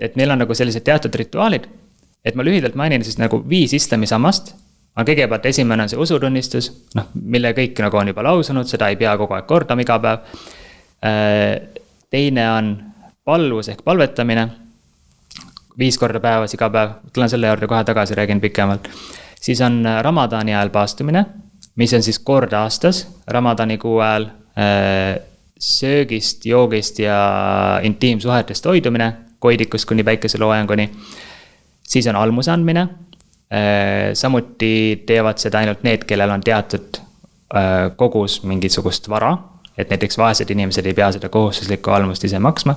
et meil on nagu sellised teatud rituaalid, et ma lühidalt mainin siis nagu 5 islamisammast. On kõigepealt esimene on see usutunnistus, mille kõik nagu on juba lausunud, seda ei pea kogu aeg kordama iga päev. Teine on palvus ehk palvetamine, 5 korda päevas iga päev, tulen selle juurde kohe tagasi, räägin pikemalt. Siis on Ramadani ajal paastumine, mis on siis kord aastas, Ramadani kuu ajal söögist, joogist ja intiimsuhetest hoidumine, koidikust kuni päikeseloojanguni. Siis on almuse andmine. Samuti teevad seda ainult need, kellel on teatud kogus mingisugust vara, et näiteks vaesed inimesed ei pea seda kohustuslikku almust ise maksma.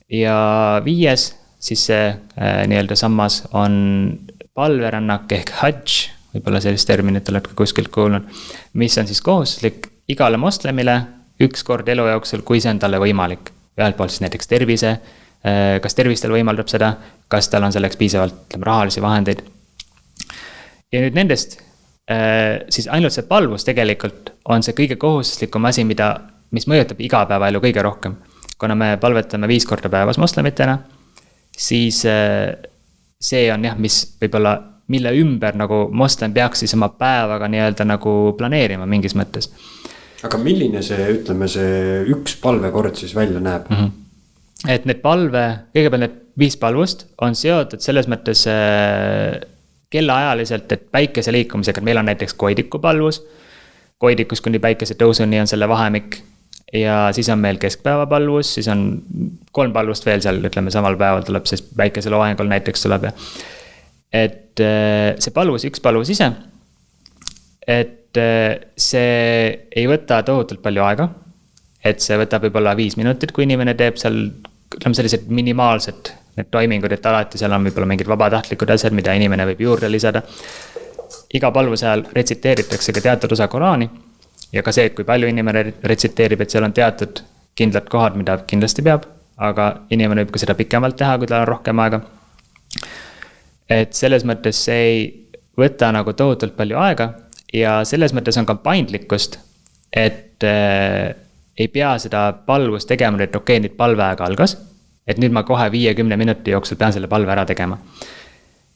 Ja 5, siis see nii-öelda sammas on palverännak ehk hadž, võib-olla sellist terminit oled ka kuskilt kuulnud, mis on siis kohustuslik igale moslemile 1 kord elu jooksul, kui see on talle võimalik. Ühelt poolt siis näiteks tervise, kas tervis tal võimaldab seda, kas tal on selleks piisavalt rahalisi vahendeid. Ja nüüd nendest, siis ainult see palvus tegelikult on see kõige kohustuslikum asi, mis mõjutab igapäevaelu kõige rohkem. Kuna me palvetame 5 korda päevas moslemitena, siis see on jah, mis võib-olla, mille ümber nagu moslem peaks siis oma päevaga nii-öelda nagu planeerima mingis mõttes. Aga milline see, ütleme, see 1 palvekord siis välja näeb? Et need kõigepealt need 5 palvust on seotud selles mõttes kellaajaliselt, et päikese liikumisega, meil on näiteks koidiku palvus, koidikus kuni päikese tõusuni on selle vahemik ja siis on meil keskpäeva palvus, siis on 3 palvust veel seal, ütleme samal päeval tuleb, sest päikese loengul näiteks tuleb. Et see palvus, 1 palvus ise, et see ei võta tohutult palju aega, et see võtab võib-olla 5 minutit, kui inimene teeb seal, ütleme sellised minimaalsed need toimingud, et alati seal on võib-olla mingid vabatahtlikud asjad, mida inimene võib juurde lisada. Iga palvuse ajal retsiteeritakse ka teatud osa Koraani ja ka see, et kui palju inimene retsiteerib, et seal on teatud kindlad kohad, mida kindlasti peab, aga inimene võib ka seda pikemalt teha, kui tal on rohkem aega. Et selles mõttes see ei võta nagu tohutult palju aega ja selles mõttes on ka paindlikkust, et ei pea seda palvust tegema, et okei, nüüd palveaega algas, et nüüd ma kohe 50 minuti jooksul pean selle palve ära tegema.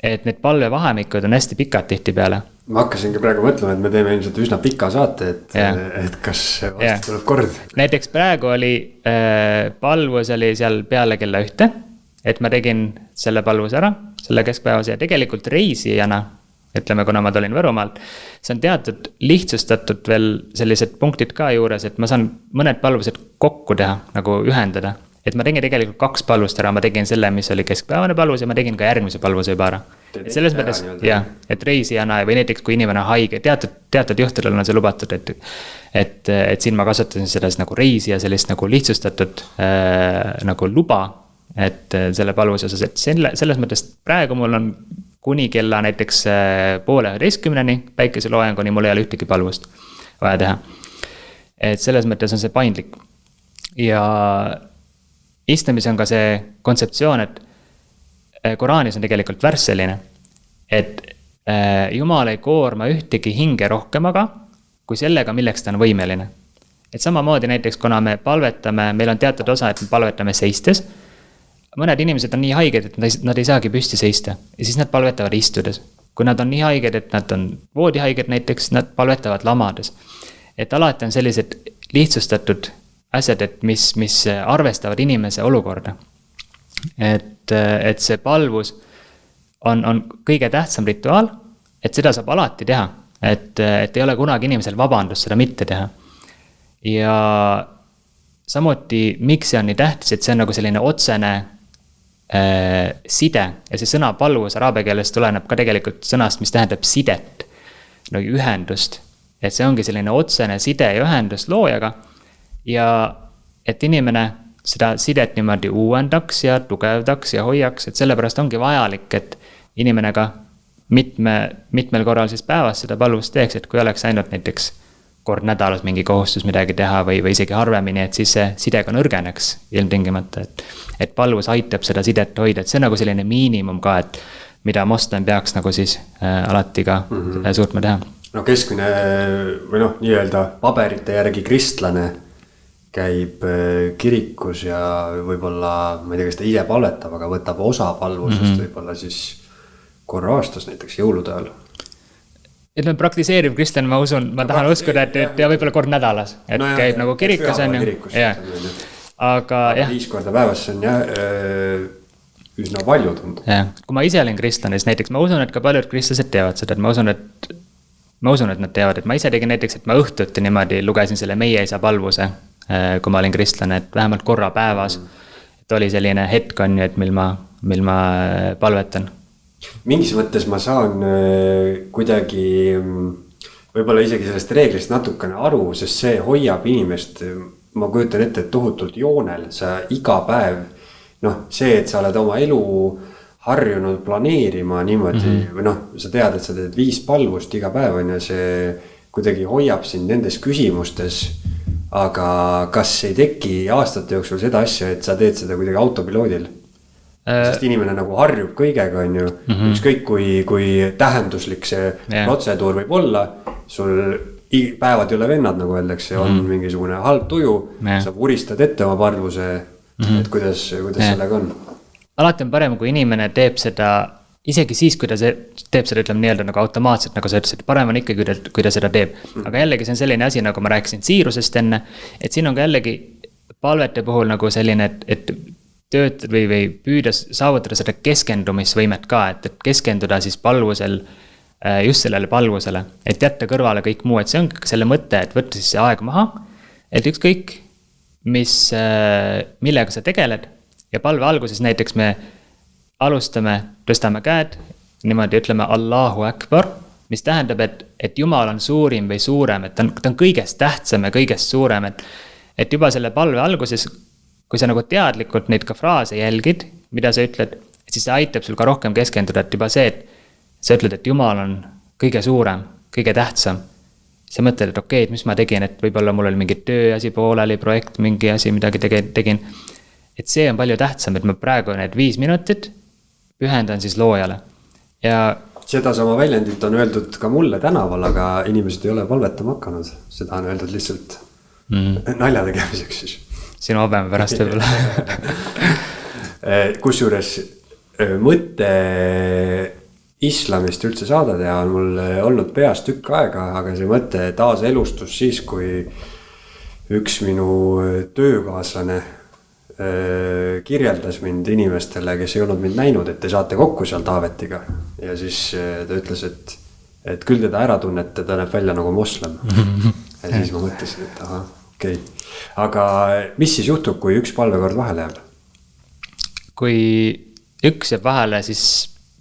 Et need palvevahemikud on hästi pikad tihtipeale. Ma hakkasingi praegu mõtlema, et me teeme ilmselt üsna pika saate, et kas vast tuleb kord. Näiteks praegu oli palvus oli seal peale kella 1, et ma tegin selle palvus ära, selle keskpäevase ja tegelikult reisijana, ütleme, kuna ma tulin Võrumaalt, see on teatud lihtsustatud veel sellised punktid ka juures, et ma saan mõned palvused kokku teha, nagu ühendada. Et ma tegin tegelikult 2 palvust ära, ma tegin selle, mis oli keskpäevane palvus ja ma tegin ka järgmise palvuse juba ära. Et selles mõttes, jah, et reisijana või näiteks kui inimene on haige, teatud juhtudel on see lubatud, et siin ma kasutasin selles nagu reisija sellist nagu lihtsustatud nagu luba, et selle palvuse osas, et selles mõttes praegu mul on kuni kella näiteks 10:30 päikeseloojanguni, mul ei ole ühtegi palvust vaja teha. Et selles mõttes on see paindlik. Ja islamis on ka see kontseptsioon, et Koraanis on tegelikult värss selline, et Jumal ei koorma ühtegi hinge rohkemaga kui sellega, milleks ta on võimeline. Et samamoodi näiteks, kuna me palvetame, meil on teatud osa, et me palvetame seistes, mõned inimesed on nii haiged, et nad ei saagi püsti seista ja siis nad palvetavad istudes. Kui nad on nii haiged, et nad on voodihaiged näiteks, nad palvetavad lamades. Et alati on sellised lihtsustatud asjad, et mis arvestavad inimese olukorda. Et see palvus on kõige tähtsam rituaal, et seda saab alati teha, et ei ole kunagi inimesel vabandust seda mitte teha. Ja samuti, miks see on nii tähtis, et see on nagu selline otsene side ja see sõna palvus araabia keeles tuleneb ka tegelikult sõnast, mis tähendab sidet, nagu ühendust. Et see ongi selline otsene side ja ühendus loojaga ja et inimene seda sidet niimoodi uuendaks ja tugevdaks ja hoiaks, et sellepärast ongi vajalik, et inimene ka mitmel korral siis päevas seda palvust teeks, et kui oleks ainult näiteks kord nädalas mingi kohustus midagi teha või isegi harvemini, et siis see sidega nõrgeneks ilmtingimata, et palvus aitab seda sidet hoida, et see on nagu selline miinimum ka, et mida moslem peaks nagu siis alati ka suutma teha. No keskmine või nii-öelda paberite järgi kristlane, käib kirikus ja võib-olla, ma ei tea, kas ta ise palvetab, aga võtab osa palvusest võib-olla siis korra aastas, näiteks jõulude ajal. Et on praktiseeriv kristjan, ma usun, ma tahan uskuda, et ja võib-olla kord nädalas, et no, käib nagu kirikus on ju. Aga jah. 5 korda päevas on jah üsna palju tundub. Kui ma ise olin kristlane, siis näiteks ma usun, et ka paljud kristlased teevad seda, et ma usun, et nad teavad, et ma ise tegin näiteks, et ma õhtuti niimoodi lugesin selle Meie Isa palvuse, kui ma olin kristlane, et vähemalt korra päevas, et oli selline hetk on ju, et mil ma palvetan. Mingis mõttes ma saan kuidagi võib-olla isegi sellest reeglist natukene aru, sest see hoiab inimest, ma kujutan ette, et tohutult joonel, sa iga päev, see, et sa oled oma elu harjunud planeerima niimoodi, või sa tead, et sa teed 5 palvust iga päev on ja see kuidagi hoiab sind nendes küsimustes, aga kas ei teki aastate jooksul seda asja, et sa teed seda kuidagi autopiloodil? Sest inimene nagu harjub kõigega on ju, ükskõik kui tähenduslik see protseduur võib olla, sul päevad ei ole vennad, nagu öeldakse, on mingisugune halb tuju, sa vuristad ette oma palvuse, et kuidas sellega on. Alati on parem, kui inimene teeb seda, isegi siis, kui ta teeb seda, ütleme nii-öelda nagu automaatselt, nagu sa ütlesid, parem on ikkagi, kui ta seda teeb. Aga jällegi see on selline asi, nagu ma rääkisin siirusest enne, et siin on ka jällegi palvete puhul nagu selline, et töötada või püüda saavutada seda keskendumisvõimet ka, et keskenduda siis palvusel, just sellele palvusele, et jätta kõrvale kõik muu, et see on selle mõte, et võtta siis see aeg maha, et ükskõik, millega sa tegeled ja palve alguses näiteks me alustame, tõstame käed, niimoodi ütleme Allahu Akbar, mis tähendab, et Jumal on suurim või suurem, et ta on kõigest tähtsam ja kõigest suurem, et juba selle palve alguses, kui sa nagu teadlikult neid ka fraase jälgid, mida sa ütled, siis see aitab sul ka rohkem keskenduda, et juba see, et sa ütled, et Jumal on kõige suurem, kõige tähtsam. Sa mõtled, et okei, et mis ma tegin, et võib-olla mul oli mingi tööasi pooleli, projekt, mingi asi, midagi tegin. Et see on palju tähtsam, et ma praegu need 5 minutit pühendan siis loojale. Ja seda sama väljendit on öeldud ka mulle tänaval, aga inimesed ei ole palvetama hakanud. Seda on öeldud lihtsalt nalja tegemiseks siis. Sinu obeme pärast võib-olla. Kusjuures mõte islamist üldse saada teha on mul olnud peas tükk aega, aga see mõte taas elustus siis, kui üks minu töökaaslane kirjeldas mind inimestele, kes ei olnud mind näinud, et te saate kokku seal Taavetiga. Ja siis ta ütles, et küll teda ära tunnete, ta näeb välja nagu moslem. Ja siis ma mõtlesin, et aha, okei. Aga mis siis juhtub, kui üks palvekord vahele jääb? Kui üks jääb vahele, siis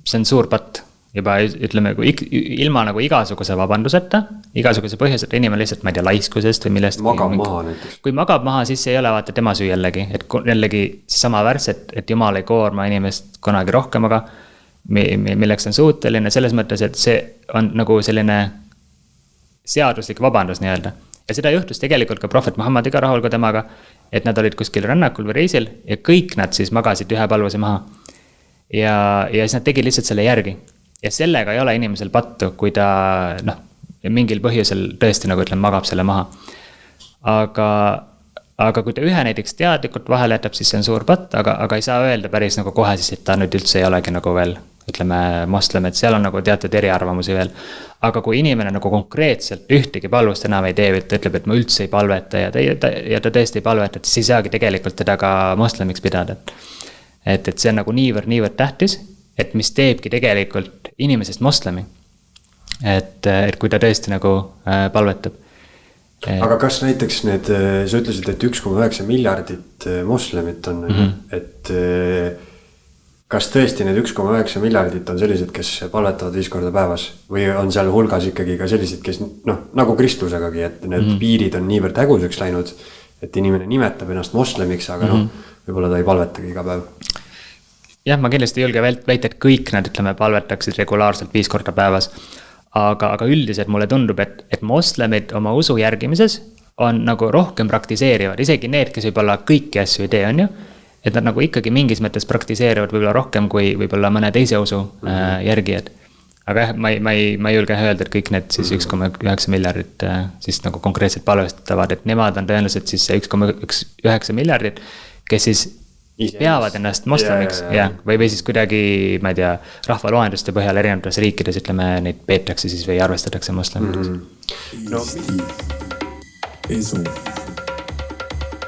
see on suur patt. Juba ütleme, ilma nagu igasuguse vabanduseta, igasuguse põhjuseta inimene lihtsalt, ma ei tea, laiskusest või millest. Magab maha näiteks. Kui magab maha, siis ei ole vaata tema süü jällegi. Et jällegi sama värss, et Jumal ei koorma inimest kunagi rohkem, aga milleks on suuteline selles mõttes, et see on nagu selline seaduslik vabandus nii-öelda. Ja seda juhtus tegelikult ka prohvet Muhammadiga rahul ka temaga, et nad olid kuskil rännakul või reisil ja kõik nad siis magasid ühe palvuse maha. Ja siis nad tegid lihtsalt selle järgi. Ja sellega ei ole inimesel pattu, kui ta mingil põhjusel tõesti nagu ütlen, magab selle maha. Aga kui ta ühe näiteks teadlikult vahele jätab, siis see on suur patt, aga ei saa öelda päris nagu kohe siis, et ta nüüd üldse ei olegi nagu veel, ütleme, moslem, et seal on nagu teatud eriarvamusi veel. Aga kui inimene nagu konkreetselt ühtegi palvust enam ei tee, et ta ütleb, et ma üldse ei palveta ja ta tõesti ei palveta, siis ei saagi tegelikult teda ka moslemiks pidada. Et see on nagu niivõrd tähtis, et mis teebki tegelikult inimesest moslemi. Et kui ta tõesti nagu palvetab. Aga kas näiteks need, sa ütlesid, et 1,9 miljardit moslemit on, et kas tõesti need 1,9 miljardit on sellised, kes palvetavad 5 korda päevas või on seal hulgas ikkagi ka sellised, kes nagu kristlusegagi, et need piirid on niivõrd häguseks läinud, et inimene nimetab ennast moslemiks, aga võib-olla ta ei palvetagi iga päev. Jah, ma kindlasti ei julge väita, et kõik nad, ütleme, palvetaksid regulaarselt 5 korda päevas. Aga üldiselt mulle tundub, et moslemid oma usu järgimises on nagu rohkem praktiseerivad. Isegi need, kes võib-olla kõiki asju ei tee, on ju. Et nad nagu ikkagi mingis mõttes praktiseerivad võib-olla rohkem kui võib-olla mõne teise usu järgijad. aga jah, ma ei julge öelda, et kõik need siis 1,9 miljardit siis nagu konkreetselt palvestatavad, et nemad on tõenäoliselt siis see 1,9 miljardit, kes siis peavad ennast moslemiks või siis kuidagi, ma ei tea, rahvaloenduste põhjal erinevates riikides, ütleme, neid peetakse siis või arvestatakse moslemiks. No.